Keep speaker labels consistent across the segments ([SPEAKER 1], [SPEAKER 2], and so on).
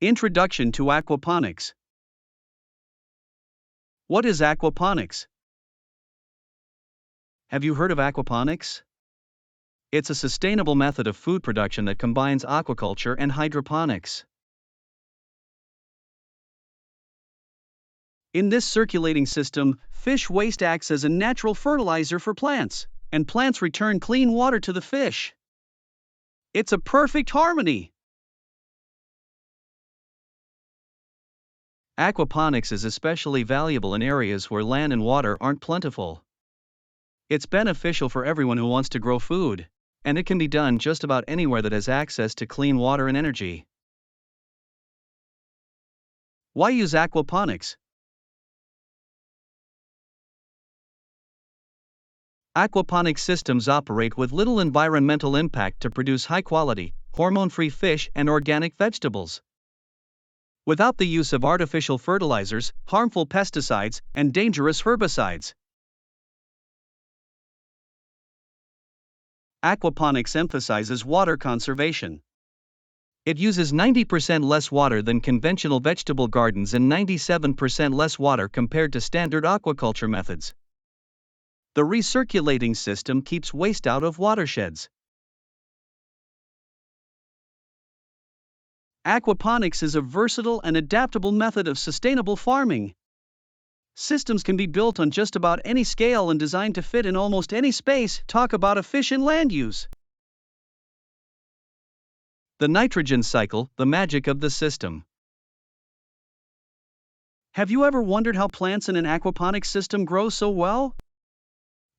[SPEAKER 1] Introduction to Aquaponics. What is aquaponics? Have you heard of aquaponics? It's a sustainable method of food production that combines aquaculture and hydroponics. In this circulating system, fish waste acts as a natural fertilizer for plants, and plants return clean water to the fish. It's a perfect harmony. Aquaponics is especially valuable in areas where land and water aren't plentiful. It's beneficial for everyone who wants to grow food, and it can be done just about anywhere that has access to clean water and energy. Why use aquaponics? Aquaponics systems operate with little environmental impact to produce high-quality, hormone-free fish and organic vegetables. Without the use of artificial fertilizers, harmful pesticides, and dangerous herbicides. Aquaponics emphasizes water conservation. It uses 90% less water than conventional vegetable gardens and 97% less water compared to standard aquaculture methods. The recirculating system keeps waste out of watersheds. Aquaponics is a versatile and adaptable method of sustainable farming. Systems can be built on just about any scale and designed to fit in almost any space. Talk about efficient land use. The nitrogen cycle, the magic of the system. Have you ever wondered how plants in an aquaponics system grow so well?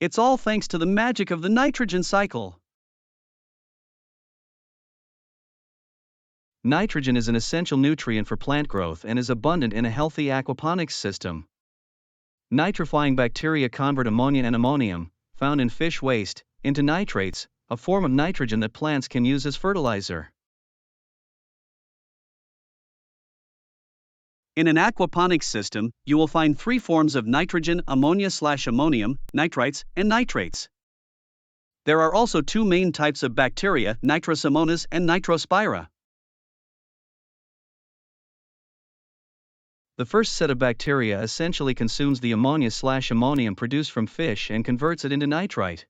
[SPEAKER 1] It's all thanks to the magic of the nitrogen cycle. Nitrogen is an essential nutrient for plant growth and is abundant in a healthy aquaponics system. Nitrifying bacteria convert ammonia and ammonium, found in fish waste, into nitrates, a form of nitrogen that plants can use as fertilizer. In an aquaponics system, you will find three forms of nitrogen: ammonia/ammonium, nitrites, and nitrates. There are also two main types of bacteria: Nitrosomonas and Nitrospira. The first set of bacteria essentially consumes the ammonia/ammonium produced from fish and converts it into nitrite.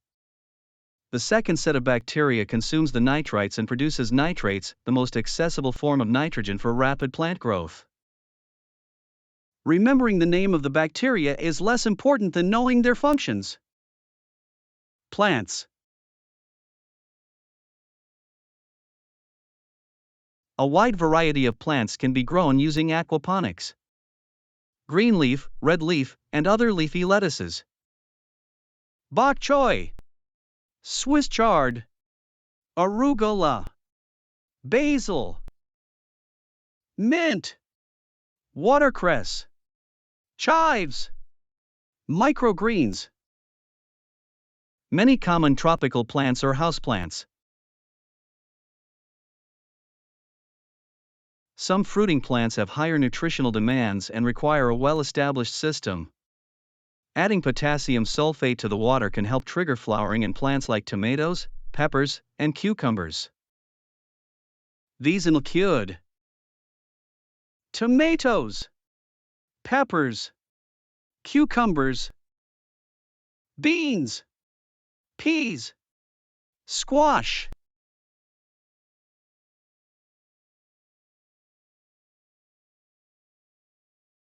[SPEAKER 1] The second set of bacteria consumes the nitrites and produces nitrates, the most accessible form of nitrogen for rapid plant growth. Remembering the name of the bacteria is less important than knowing their functions. Plants. A wide variety of plants can be grown using aquaponics. Green leaf, red leaf, and other leafy lettuces. Bok choy, Swiss chard, arugula, basil, mint, watercress, chives, microgreens. Many common tropical plants are houseplants. Some fruiting plants have higher nutritional demands and require a well-established system. Adding potassium sulfate to the water can help trigger flowering in plants like tomatoes, peppers, and cucumbers. These include tomatoes, peppers, cucumbers, beans, peas, squash,